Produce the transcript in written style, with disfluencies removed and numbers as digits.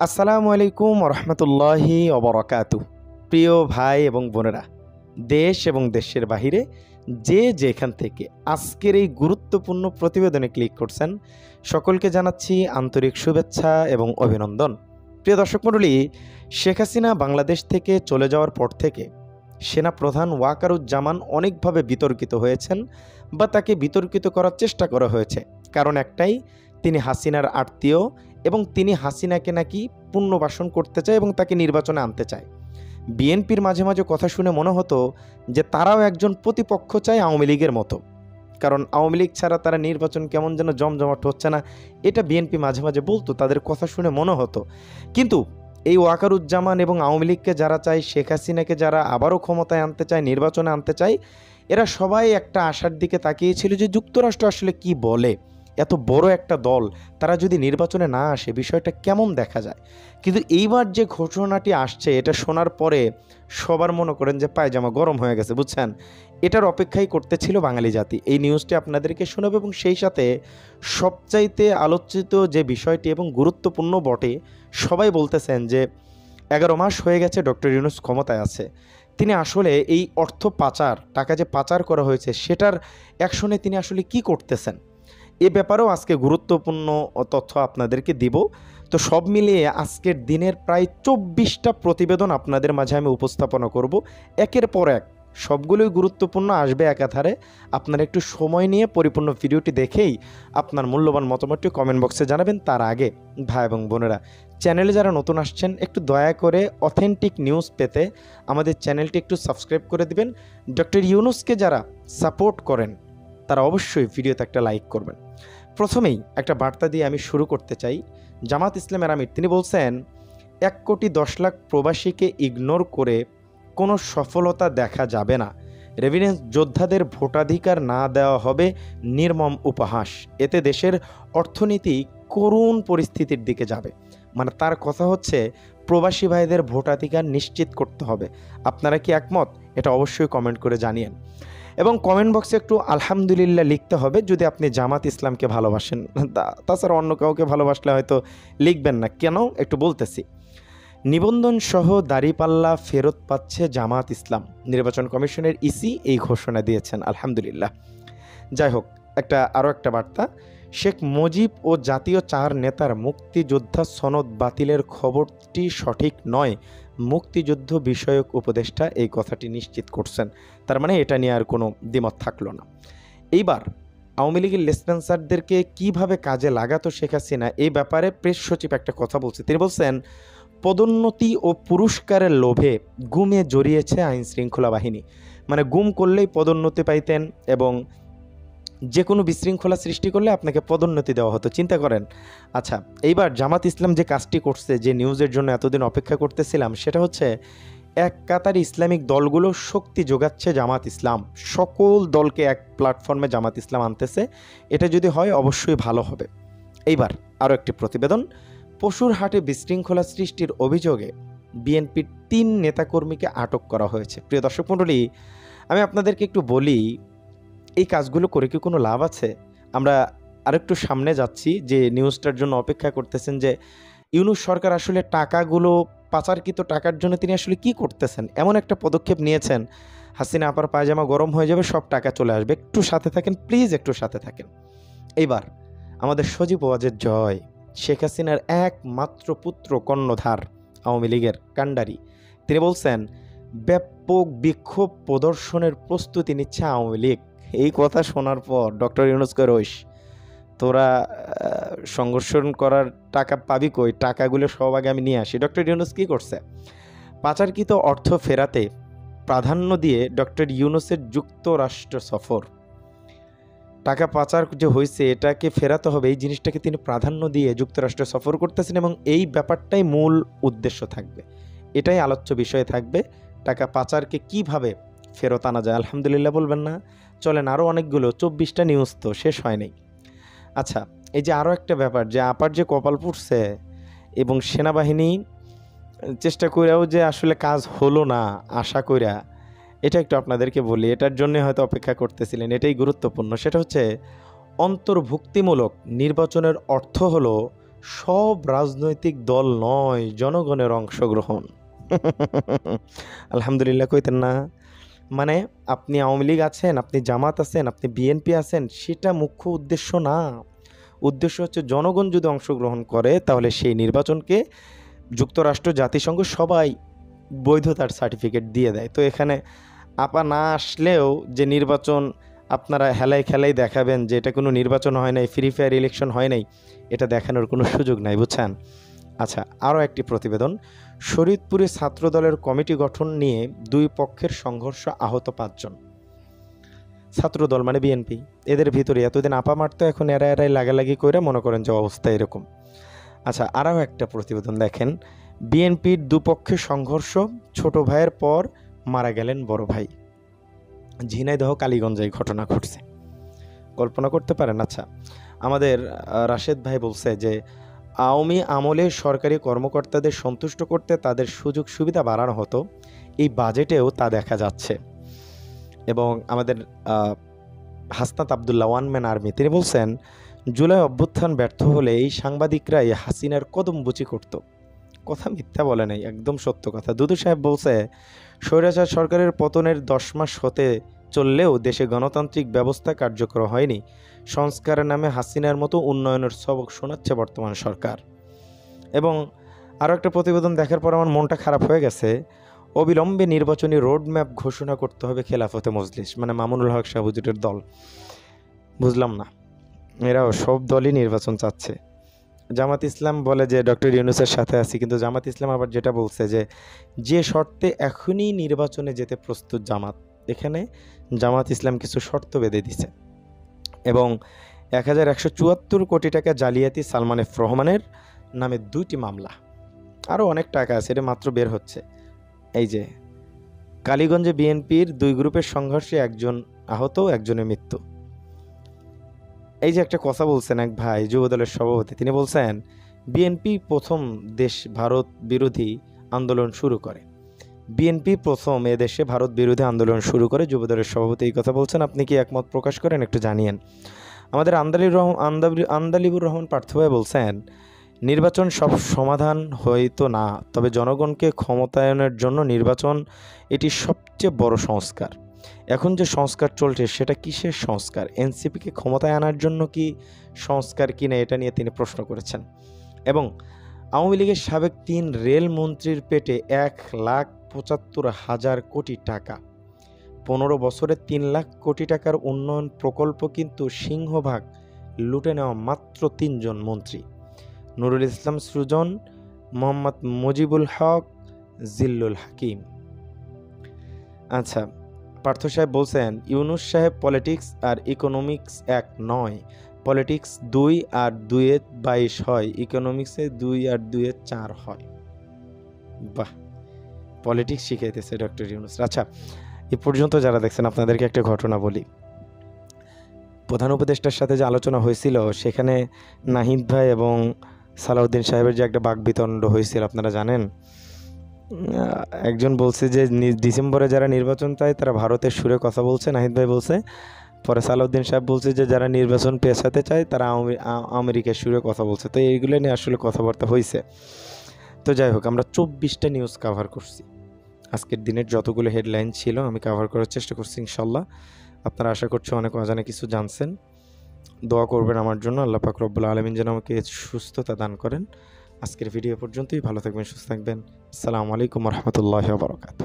আসসালামু আলাইকুম রহমতুল্লাহি অবরকাতু। প্রিয় ভাই এবং বোনেরা, দেশ এবং দেশের বাহিরে যে যেখান থেকে আজকের এই গুরুত্বপূর্ণ প্রতিবেদনে ক্লিক করছেন, সকলকে জানাচ্ছি আন্তরিক শুভেচ্ছা এবং অভিনন্দন। প্রিয় দর্শক মণ্ডলী, শেখ হাসিনা বাংলাদেশ থেকে চলে যাওয়ার পর থেকে সেনাপ্রধান ওয়াকারুজ্জামান অনেকভাবে বিতর্কিত হয়েছেন বা তাকে বিতর্কিত করার চেষ্টা করা হয়েছে। কারণ একটাই, তিনি হাসিনার আত্মীয় এবং তিনি হাসিনাকে নাকি পুনর্বাসন করতে চায় এবং তাকে নির্বাচনে আনতে চায়। বিএনপির মাঝে মাঝে কথা শুনে মনে হতো যে তারাও একজন প্রতিপক্ষ চায় আওয়ামী লীগের মতো, কারণ আওয়ামী লীগ ছাড়া তারা নির্বাচন কেমন যেন জমজমাট হচ্ছে না, এটা বিএনপি মাঝে মাঝে বলতো, তাদের কথা শুনে মনে হতো। কিন্তু এই ওয়াকারুজ্জামান এবং আওয়ামী লীগকে যারা চায়, শেখ হাসিনাকে যারা আবারও ক্ষমতায় আনতে চায়, নির্বাচনে আনতে চায়, এরা সবাই একটা আশার দিকে তাকিয়েছিল যে যুক্তরাষ্ট্র আসলে কি বলে, এত বড় একটা দল তারা যদি নির্বাচনে না আসে বিষয়টা কেমন দেখা যায়। কিন্তু এইবার যে ঘোষণাটি আসছে, এটা শোনার পরে সবার মনে করেন যে পায়জামা গরম হয়ে গেছে, বুঝছেন। এটার অপেক্ষাই করতেছিল বাঙালি জাতি। এই নিউজটি আপনাদেরকে শোনাবো এবং সেই সাথে সবচাইতে আলোচিত যে বিষয়টি এবং গুরুত্বপূর্ণ বটে, সবাই বলতেছেন যে 11 মাস হয়ে গেছে ডক্টর ইউনূস ক্ষমতায় আছে, তিনি আসলে এই অর্থ পাচার, টাকা যে পাচার করা হয়েছে সেটার অ্যাকশনে তিনি আসলে কি করতেছেন, এ ব্যাপারেও আজকে গুরুত্বপূর্ণ তথ্য আপনাদেরকে দিব। তো সব মিলিয়ে আজকের দিনের প্রায় 24টা প্রতিবেদন আপনাদের মাঝে আমি উপস্থাপনা করব, একের পর এক সবগুলোই গুরুত্বপূর্ণ আসবে একাধারে। আপনারা একটু সময় নিয়ে পরিপূর্ণ ভিডিওটি দেখেই আপনার মূল্যবান মতামতটি কমেন্ট বক্সে জানাবেন। তার আগে ভাই এবং বোনেরা, চ্যানেলে যারা নতুন আসছেন একটু দয়া করে অথেন্টিক নিউজ পেতে আমাদের চ্যানেলটি একটু সাবস্ক্রাইব করে দিবেন। ডক্টর ইউনূসকে যারা সাপোর্ট করেন তারা অবশ্যই ভিডিওতে একটা লাইক করবেন। প্রথমেই একটা বার্তা দিয়ে আমি শুরু করতে চাই। জামাত ইসলামের আমির তিনি বলছেন, 1,10,00,000 প্রবাসীকে ইগনোর করে কোনো সফলতা দেখা যাবে না। রেভিডেন্স যোদ্ধাদের ভোটাধিকার না দেওয়া হবে নির্মম উপহাস। এতে দেশের অর্থনীতি করুণ পরিস্থিতির দিকে যাবে। মানে তার কথা হচ্ছে প্রবাসী ভাইদের ভোটাধিকার নিশ্চিত করতে হবে। আপনারা কি একমত? এটা অবশ্যই কমেন্ট করে জানিয়েন এবং কমেন্ট বক্সে একটু আলহামদুলিল্লাহ লিখতে হবে যদি আপনি জামাত ইসলামকে ভালোবাসেন। তাছাড়া অন্য কাউকে ভালোবাসলে হয়তো লিখবেন না। কেন একটু বলতেছি। নিবন্ধন সহ দাঁড়িপাল্লা ফেরত পাচ্ছে জামাত ইসলাম। নির্বাচন কমিশনের ইসি এই ঘোষণা দিয়েছেন, আলহামদুলিল্লাহ। যাই হোক, আরও একটা বার্তা। শেখ মুজিব ও জাতীয় 4 নেতার মুক্তিযোদ্ধা সনদ বাতিলের খবরটি সঠিক নয়, মুক্তিযুদ্ধ বিষয়ক উপদেষ্টা এই কথাটি নিশ্চিত করছেন। তার মানে এটা নিয়ে আর কোনো দ্বিমত থাকলো না। এইবার আওয়ামী লীগের লেসপেন্সারদেরকে কীভাবে কাজে লাগাতো শেখ হাসিনা, এই ব্যাপারে প্রেস সচিব একটা কথা বলছে। তিনি বলছেন, পদোন্নতি ও পুরস্কারের লোভে গুমে জড়িয়েছে আইন শৃঙ্খলা বাহিনী। মানে গুম করলেই পদোন্নতি পাইতেন এবং যে কোনো বিশৃঙ্খলা সৃষ্টি করলে আপনাকে পদোন্নতি দেওয়া হতো। চিন্তা করেন। আচ্ছা, এইবার জামাত ইসলাম যে কাজটি করছে, যে নিউজের জন্য এতদিন অপেক্ষা করতেছিলাম, সেটা হচ্ছে এক কাতার ইসলামিক দলগুলো শক্তি যোগাচ্ছে জামাত ইসলাম। সকল দলকে এক প্ল্যাটফর্মে জামাত ইসলাম আনতেছে। এটা যদি হয় অবশ্যই ভালো হবে। এইবার আরও একটি প্রতিবেদন। পশুর হাটে বিশৃঙ্খলা সৃষ্টির অভিযোগে বিএনপির 3 নেতাকর্মীকে আটক করা হয়েছে। প্রিয় দর্শক মণ্ডলী, আমি আপনাদেরকে একটু বলি, এই কাজগুলো করে কি কোনো লাভ আছে? আমরা আরেকটু সামনে যাচ্ছি, যে নিউজটার জন্য অপেক্ষা করতেছেন যে ইউনূস সরকার আসলে টাকাগুলো, পাচারকৃত টাকার জন্য তিনি আসলে কি করতেছেন। এমন একটা পদক্ষেপ নিয়েছেন, হাসিনা আপার পায়জামা গরম হয়ে যাবে, সব টাকা চলে আসবে। একটু সাথে থাকেন প্লিজ, একটু সাথে থাকেন। এইবার আমাদের সজীব ওয়াজেদ জয়, শেখ হাসিনার একমাত্র পুত্র কর্ণধার, আওয়ামী লীগের কাণ্ডারি, তিনি বলছেন ব্যাপক বিক্ষোভ প্রদর্শনের প্রস্তুতি নিচ্ছে আওয়ামী লীগ। এই কথা শোনার পর ডক্টর ইউনূসকে রইস, তোরা সংঘর্ষণ করার টাকা পাবি কই, টাকাগুলো সব আগে আমি নিয়ে আসি। ডক্টর ইউনূস কী করছে? পাচারকৃত অর্থ ফেরাতে প্রাধান্য দিয়ে ডক্টর ইউনূসের যুক্তরাষ্ট্র সফর। টাকা পাচার যে হয়েছে এটাকে ফেরাতে হবে, এই জিনিসটাকে তিনি প্রাধান্য দিয়ে যুক্তরাষ্ট্র সফর করতেছেন এবং এই ব্যাপারটাই মূল উদ্দেশ্য থাকবে, এটাই আলোচ্য বিষয় থাকবে। টাকা পাচারকে কিভাবে ফেরত আনা যায়। আলহামদুলিল্লাহ বলবেন না? চলেন, আরও অনেকগুলো 24টা নিউজ তো শেষ হয় নাই। আচ্ছা, এই যে আরও একটা ব্যাপার, যে আপার যে কপাল পুড়ছে এবং সেনাবাহিনী চেষ্টা করেও যে আসলে কাজ হলো না আশা কইরা, এটা একটু আপনাদেরকে বলি। এটার জন্য হয়তো অপেক্ষা করতেছিলেন, এটাই গুরুত্বপূর্ণ। সেটা হচ্ছে অন্তর্ভুক্তিমূলক নির্বাচনের অর্থ হলো সব রাজনৈতিক দল নয়, জনগণের অংশগ্রহণ। আলহামদুলিল্লাহ কইতেন না? মানে আপনি আওয়ামী লীগ আছেন, আপনি জামাত আছেন, আপনি বিএনপি আছেন, সেটা মুখ্য উদ্দেশ্য না। উদ্দেশ্য হচ্ছে জনগণ যদি অংশগ্রহণ করে তাহলে সেই নির্বাচনকে যুক্তরাষ্ট্র, জাতিসংঘ সবাই বৈধতার সার্টিফিকেট দিয়ে দেয়। তো এখানে আপা না আসলেও যে নির্বাচন আপনারা হেলায় খেলাই দেখাবেন যে এটা কোনো নির্বাচন হয় নাই, ফ্রি ফায়ার ইলেকশন হয় নাই, এটা দেখানোর কোনো সুযোগ নাই, বুঝছেন? আচ্ছা, আরও একটি প্রতিবেদন। শরীয়তপুরে ছাত্রদলের কমিটি গঠন নিয়ে দুই পক্ষের সংঘর্ষ, আহত 5 জন। ছাত্রদল মানে বিএনপি, এদের ভিতরে এতদিন আপা মারতো, এখন এরাই লাগালাগি করে মনে করেন যে অবস্থা এরকম। আচ্ছা, আরও একটা প্রতিবেদন দেখেন। বিএনপির দুপক্ষে সংঘর্ষ, ছোট ভাইয়ের পর মারা গেলেন বড় ভাই। ঝিনাইদহ কালীগঞ্জে এই ঘটনা ঘটছে, কল্পনা করতে পারেন? আচ্ছা, আমাদের রাশেদ ভাই বলছে যে আওয়ামী আমলে সরকারি কর্মকর্তাদের সন্তুষ্ট করতে তাদের সুযোগ সুবিধা বাড়ানো হতো, এই বাজেটেও তা দেখা যাচ্ছে। এবং আমাদের Hasnat Abdullah, one man army, তিনি বলছেন জুলাই অভ্যুত্থান ব্যর্থ হলে এই সাংবাদিকরাই হাসিনার কদমবুচি করত। কথা মিথ্যা বলে নাই, একদম সত্য কথা। দুদু সাহেব বলছে স্বৈরাচার সরকারের পতনের 10 মাস হতে চললেও দেশে গণতান্ত্রিক ব্যবস্থা কার্যকর হয়নি। সংস্কারের নামে হাসিনার মতো উন্নয়নের সবক শোনাচ্ছে বর্তমান সরকার। এবং আরও একটা প্রতিবেদন দেখার পর আমার মনটা খারাপ হয়ে গেছে। অবিলম্বে নির্বাচনী রোডম্যাপ ঘোষণা করতে হবে খেলাফতে মজলিস, মানে মামুনুল হক শাহ হুজুরের দল। বুঝলাম না, এরাও সব দলই নির্বাচন চাচ্ছে। জামাত ইসলাম বলে যে ডক্টর ইউনূসের সাথে আছি, কিন্তু জামাত ইসলাম আবার যেটা বলছে যে শর্তে এখনই নির্বাচনে যেতে প্রস্তুত জামাত, এখানে জামাত ইসলাম কিছু শর্ত বেঁধে দিছে। এবং 1174 কোটি টাকা জালিয়াতি সালমান এফ রহমানের নামে 2টি মামলা, আরও অনেক টাকা আছে, এটা মাত্র বের হচ্ছে। এই যে কালীগঞ্জে বিএনপির 2 গ্রুপের সংঘর্ষে 1 জন আহত, 1 জনের মৃত্যু। এই যে একটা কথা বলছেন এক ভাই, যুবদলের সভাপতি, তিনি বলছেন বিএনপি প্রথম দেশ ভারত বিরোধী আন্দোলন শুরু করে। বিএনপি প্রথম এদেশে ভারত বিরোধী আন্দোলন শুরু করে, যুবদলের সভাপতি এই কথা বলছেন। আপনি কি একমত প্রকাশ করেন? একটু জানিয়েন। আমাদের আন্দালিবুর রহমান পার্থ ভাই বলছেন নির্বাচন সব সমাধান হয়তো না, তবে জনগণকে ক্ষমতায়নের জন্য নির্বাচন এটি সবচেয়ে বড় সংস্কার। এখন যে সংস্কার চলছে সেটা কিসের সংস্কার? এনসিপিকে ক্ষমতায় আনার জন্য কি সংস্কার কিনা, এটা নিয়ে তিনি প্রশ্ন করেছেন। এবং আওয়ামী লীগের সাবেক 3 রেল মন্ত্রীর পেটে 1,75,000 কোটি টাকা, 15 বছরে 3 লাখ কোটি টাকার উন্নয়ন প্রকল্প, কিন্তু সিংহভাগ লুটে নেওয়া মাত্র 3 জন মন্ত্রী, নুরুল ইসলাম সুজন, মোহাম্মদ মুজিবুল হক, জিল্লুল হাকিম। আচ্ছা, পার্থ সাহেব বলছেন ইউনূস সাহেব পলিটিক্স আর ইকোনমিক্স এক নয়, পলিটিক্স 2 আর 2 এ 22 হয়, ইকোনমিক্সে 2 আর 2 এ 4 হয়। বাহ, পলিটিক্স শিখাইতেছে ডক্টর ইউনূস। আচ্ছা, এ পর্যন্ত যারা দেখছেন আপনাদেরকে একটা ঘটনা বলি। প্রধান উপদেষ্টার সাথে যে আলোচনা হয়েছিল সেখানে নাহিদ ভাই এবং সালাউদ্দিন সাহেবের যে একটা বাকবিতণ্ড হয়েছিল আপনারা জানেন। একজন বলছে যে ডিসেম্বরে যারা নির্বাচন চায় তারা ভারতের সুরে কথা বলছে, নাহিদ ভাই বলছে। পরে সালাউদ্দিন সাহেব বলছে যে যারা নির্বাচন পেছাতে চায় তারা আমেরিকার সুরে কথা বলছে। তো এইগুলো নিয়ে আসলে কথাবার্তা হয়েছে। তো যাই হোক, আমরা 24টা নিউজ কাভার করছি। আজকের দিনের যতগুলো হেডলাইন ছিল আমি কাভার করার চেষ্টা করছি ইনশাল্লাহ। আপনারা আশা করছি অনেক অজানা কিছু জানছেন। দোয়া করবেন আমার জন্য, আল্লাহ পাক রব্বুল আলামিন যেন আমাকে সুস্থতা দান করেন। আজকের ভিডিও পর্যন্তই, ভালো থাকবেন, সুস্থ থাকবেন। আসসালামু আলাইকুম ওয়া রাহমাতুল্লাহি ওয়া বারাকাতুহু।